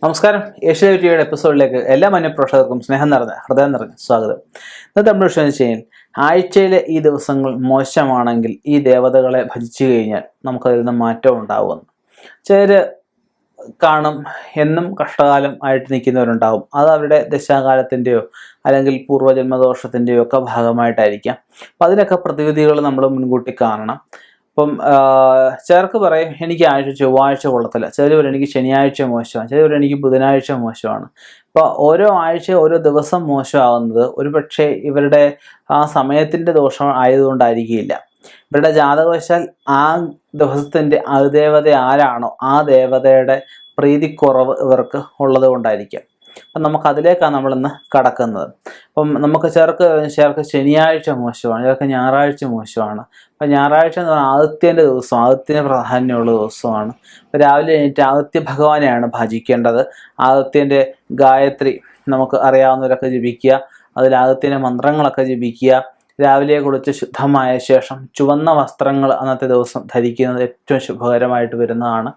നമസ്കാരം. ഏഷ്യാനെറ്റ് ടിവിയുടെ എപ്പിസോഡിലേക്ക് എല്ലാ മാന്യപ്രേക്ഷകർക്കും ഹൃദയം നിറഞ്ഞ സ്വാഗതം. ഇന്നത്തെ നമ്മുടെ വിഷയം എന്ന് വെച്ച് കഴിഞ്ഞാൽ, ആഴ്ചയിലെ ഈ ദിവസങ്ങൾ മോശമാണെങ്കിൽ ഈ ദേവതകളെ ഭജിച്ചു കഴിഞ്ഞാൽ നമുക്കതിൽ നിന്ന് മാറ്റം ഉണ്ടാവുമെന്ന്. ചിലർ കാണും, എന്നും കഷ്ടകാലം ആയിട്ട് നിൽക്കുന്നവരുണ്ടാവും. അത് അവരുടെ ദശാകാലത്തിൻ്റെയോ അല്ലെങ്കിൽ പൂർവ്വജന്മദോഷത്തിൻ്റെയോ ഒക്കെ ഭാഗമായിട്ടായിരിക്കാം. അപ്പം അതിനൊക്കെ പ്രതിവിധികൾ നമ്മൾ മുൻകൂട്ടി കാണണം. അപ്പം ചിലർക്ക് പറയും എനിക്ക് ചൊവ്വാഴ്ച കൊള്ളത്തില്ല, ചിലർ പറയും എനിക്ക് ശനിയാഴ്ച മോശമാണ്, ചിലർ പറയും എനിക്ക് ബുധനാഴ്ച മോശമാണ്. അപ്പോൾ ഓരോ ആഴ്ച ഓരോ ദിവസം മോശമാകുന്നത് ഒരു പക്ഷേ ഇവരുടെ ആ സമയത്തിൻ്റെ ദോഷം ആയതുകൊണ്ടായിരിക്കില്ല. ഇവരുടെ ജാതകവശാൽ ആ ദിവസത്തിൻ്റെ അതിദേവത ആരാണോ ആ ദേവതയുടെ പ്രീതിക്കുറവ് ഇവർക്ക് ഉള്ളത് കൊണ്ടായിരിക്കാം. അപ്പം നമുക്കതിലേക്കാണ് നമ്മളിന്ന് കടക്കുന്നത്. അപ്പം നമുക്ക് ചിലർക്ക് ശനിയാഴ്ച മോശമാണ്, ചിലർക്ക് ഞായറാഴ്ച മോശമാണ്. അപ്പം ഞായറാഴ്ച എന്ന് പറഞ്ഞാൽ ആദിത്യൻ്റെ ദിവസം, ആദിത്യന് പ്രാധാന്യമുള്ള ദിവസമാണ്. അപ്പം രാവിലെ എണീറ്റ് ആദിത്യ ഭഗവാനെയാണ് ഭജിക്കേണ്ടത്. ആദിത്യൻ്റെ ഗായത്രി നമുക്ക് അറിയാവുന്നവരൊക്കെ ജപിക്കുക, അതിൽ ആദിത്യൻ്റെ മന്ത്രങ്ങളൊക്കെ ജപിക്കുക. രാവിലെ കുളിച്ച് ശുദ്ധമായ ശേഷം ചുവന്ന വസ്ത്രങ്ങൾ അന്നത്തെ ദിവസം ധരിക്കുന്നത് ഏറ്റവും ശുഭകരമായിട്ട് വരുന്നതാണ്.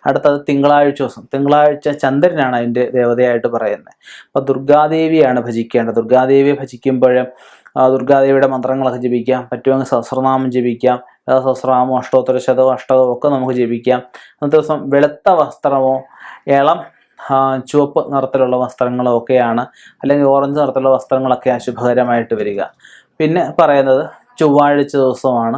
അടുത്തത് തിങ്കളാഴ്ച ദിവസം. തിങ്കളാഴ്ച ചന്ദ്രനാണ് അതിൻ്റെ ദേവതയായിട്ട് പറയുന്നത്. അപ്പോൾ ദുർഗാദേവിയാണ് ഭജിക്കേണ്ടത്. ദുർഗാദേവിയെ ഭജിക്കുമ്പോഴും ദുർഗാദേവിയുടെ മന്ത്രങ്ങളൊക്കെ ജപിക്കാം. പറ്റുമെങ്കിൽ സഹസ്രനാമം ജപിക്കാം. സഹസ്രനാമം, അഷ്ടോത്തര ശതവും അഷ്ടകവും ഒക്കെ നമുക്ക് ജപിക്കാം. അന്നത്തെ ദിവസം വെളുത്ത വസ്ത്രമോ ഇളം ചുവപ്പ് നിറത്തിലുള്ള വസ്ത്രങ്ങളോ ഒക്കെയാണ്, അല്ലെങ്കിൽ ഓറഞ്ച് നിറത്തിലുള്ള വസ്ത്രങ്ങളൊക്കെയാണ് ശുഭകരമായിട്ട് വരിക. പിന്നെ പറയുന്നത് ചൊവ്വാഴ്ച ദിവസമാണ്.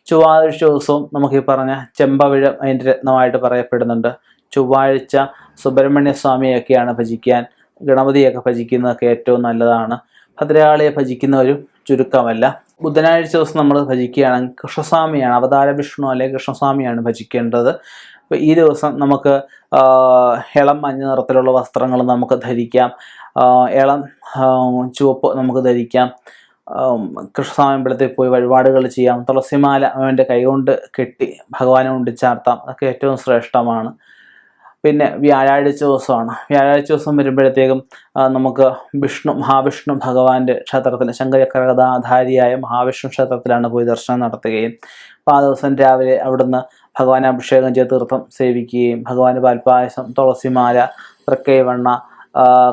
ചൊവ്വാഴ്ച ദിവസവും നമുക്ക് ഈ പറഞ്ഞ ചെമ്പവിഴം അതിൻ്റെ രത്നമായിട്ട് പറയപ്പെടുന്നുണ്ട്. ചൊവ്വാഴ്ച സുബ്രഹ്മണ്യ സ്വാമിയൊക്കെയാണ് ഭജിക്കാൻ. ഗണപതിയൊക്കെ ഭജിക്കുന്നതൊക്കെ ഏറ്റവും നല്ലതാണ്. ഭദ്രകാളിയെ ഭജിക്കുന്നവരും ചുരുക്കമല്ല. ബുധനാഴ്ച ദിവസം നമ്മൾ ഭജിക്കുകയാണെങ്കിൽ കൃഷ്ണസ്വാമിയാണ്, അവതാര വിഷ്ണു അല്ലെങ്കിൽ കൃഷ്ണസ്വാമിയാണ് ഭജിക്കേണ്ടത്. അപ്പോൾ ഈ ദിവസം നമുക്ക് ഇളം മഞ്ഞ നിറത്തിലുള്ള വസ്ത്രങ്ങൾ നമുക്ക് ധരിക്കാം. ഇളം ചുവപ്പ് നമുക്ക് ധരിക്കാം. കൃഷ്ണസ്വാമി അമ്പലത്തിൽ പോയി വഴിപാടുകൾ ചെയ്യാം. തുളസിമാല അവൻ്റെ കൈകൊണ്ട് കെട്ടി ഭഗവാനെ കൊണ്ട് ചാർത്താം. അതൊക്കെ ഏറ്റവും ശ്രേഷ്ഠമാണ്. പിന്നെ വ്യാഴാഴ്ച ദിവസമാണ്. വ്യാഴാഴ്ച ദിവസം വരുമ്പോഴത്തേക്കും നമുക്ക് മഹാവിഷ്ണു ഭഗവാന്റെ ക്ഷേത്രത്തിൽ, ശങ്കരചക്രഗദാധാരിയായ മഹാവിഷ്ണു ക്ഷേത്രത്തിലാണ് പോയി ദർശനം നടത്തുകയും അപ്പോൾ ആ ദിവസം രാവിലെ അവിടുന്ന് ഭഗവാനെ അഭിഷേകം ചെയ്ത് തീർത്ഥം സേവിക്കുകയും ഭഗവാന് പാൽപ്പായസം, തുളസിമാല, തൃക്കൈവെണ്ണ,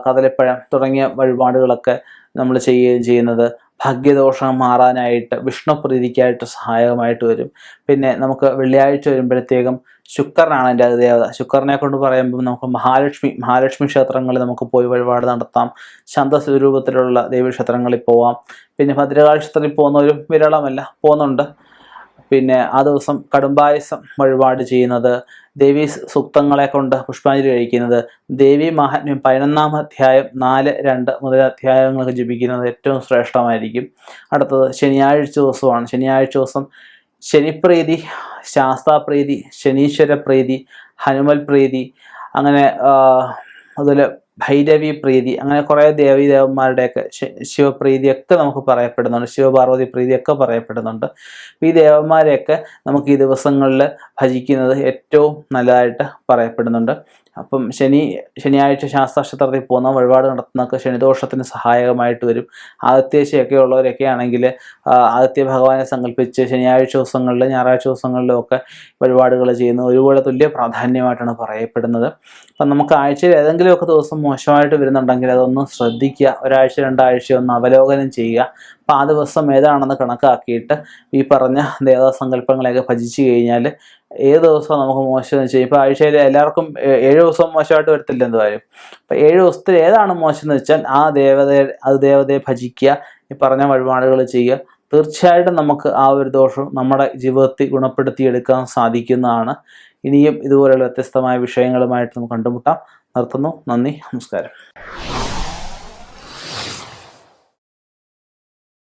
കദളിപ്പഴം തുടങ്ങിയ വഴിപാടുകളൊക്കെ നമ്മൾ ചെയ്യുകയും ചെയ്യുന്നത് ഭാഗ്യദോഷം മാറാനായിട്ട്, വിഷ്ണുപ്രീതിക്കായിട്ട് സഹായകമായിട്ട് വരും. പിന്നെ നമുക്ക് വെള്ളിയാഴ്ച വരുമ്പോഴത്തേക്കും ശുക്രനാണ് എൻ്റെ ദേവത. ശുക്രനെ കൊണ്ട് പറയുമ്പോൾ നമുക്ക് മഹാലക്ഷ്മി ക്ഷേത്രങ്ങളിൽ നമുക്ക് പോയി വഴിപാട് നടത്താം. ശാന്തസ്വരൂപത്തിലുള്ള ദേവീക്ഷേത്രങ്ങളിൽ പോവാം. പിന്നെ ഭദ്രകാളി ക്ഷേത്രത്തിൽ പോകുന്നവരും വിരളമല്ല, പോകുന്നുണ്ട്. പിന്നെ ആ ദിവസം കടുംബായസം വഴിപാട് ചെയ്യുന്നത്, ദേവീ സൂക്തങ്ങളെ കൊണ്ട് പുഷ്പാഞ്ജലി കഴിക്കുന്നത്, ദേവീ മാഹാത്മ്യം 11-ാം അധ്യായം 4-2 മുതൽ അധ്യായങ്ങളൊക്കെ ജപിക്കുന്നത് ഏറ്റവും ശ്രേഷ്ഠമായിരിക്കും. അടുത്തത് ശനിയാഴ്ച ദിവസമാണ്. ശനിയാഴ്ച ദിവസം ശനിപ്രീതി, ശാസ്താപ്രീതി, ശനീശ്വര പ്രീതി, ഹനുമൽ പ്രീതി, അങ്ങനെ അതുപോലെ ഭൈരവി പ്രീതി, അങ്ങനെ കുറേ ദേവീദേവന്മാരുടെയൊക്കെ ശിവപ്രീതിയൊക്കെ നമുക്ക് പറയപ്പെടുന്നുണ്ട്. ശിവപാർവതി പ്രീതിയൊക്കെ പറയപ്പെടുന്നുണ്ട്. ഈ ദേവന്മാരെയൊക്കെ നമുക്ക് ഈ ദിവസങ്ങളിൽ ഭജിക്കുന്നത് ഏറ്റവും നല്ലതായിട്ട് പറയപ്പെടുന്നുണ്ട്. അപ്പം ശനിയാഴ്ച ശാസ്താക്ഷേത്രത്തിൽ പോകുന്ന വഴിപാട് നടത്തുന്നതൊക്കെ ശനിദോഷത്തിന് സഹായകമായിട്ട് വരും. ആദിത്യശയൊക്കെ ഉള്ളവരൊക്കെ ആണെങ്കിൽ ആദിത്യ ഭഗവാനെ സങ്കല്പിച്ച് ശനിയാഴ്ച ദിവസങ്ങളിലും ഞായറാഴ്ച ദിവസങ്ങളിലും ഒക്കെ വഴിപാടുകൾ ചെയ്യുന്നത് ഒരുപോലെ തുല്യ പ്രാധാന്യമായിട്ടാണ് പറയപ്പെടുന്നത്. അപ്പം നമുക്ക് ആഴ്ചയിൽ ഏതെങ്കിലുമൊക്കെ ദിവസം മോശമായിട്ട് വരുന്നുണ്ടെങ്കിൽ അതൊന്ന് ശ്രദ്ധിക്കുക. ഒരാഴ്ച 2 ആഴ്ച ഒന്ന് അവലോകനം ചെയ്യുക. അപ്പോൾ ആ ദിവസം ഏതാണെന്ന് കണക്കാക്കിയിട്ട് ഈ പറഞ്ഞ ദേവതാസങ്കല്പങ്ങളെയൊക്കെ ഭജിച്ചു കഴിഞ്ഞാൽ ഏത് ദിവസവും നമുക്ക് മോശം എന്ന് വെച്ചാൽ, ഇപ്പോൾ ആഴ്ചയിൽ എല്ലാവർക്കും 7 ദിവസവും മോശമായിട്ട് വരത്തില്ല എന്തായാലും. അപ്പോൾ 7 ദിവസത്തിൽ ഏതാണ് മോശം എന്ന് വെച്ചാൽ ആ ദേവതയെ ഭജിക്കുക, ഈ പറഞ്ഞ വഴിപാടുകൾ ചെയ്യുക. തീർച്ചയായിട്ടും നമുക്ക് ആ ഒരു ദോഷം നമ്മുടെ ജീവിതത്തിൽ ഗുണപ്പെടുത്തിയെടുക്കാൻ സാധിക്കുന്നതാണ്. ഇനിയും ഇതുപോലെയുള്ള വ്യത്യസ്തമായ വിഷയങ്ങളുമായിട്ട് നമുക്ക് കണ്ടുമുട്ടാം. നിർത്തുന്നു. നന്ദി, നമസ്കാരം.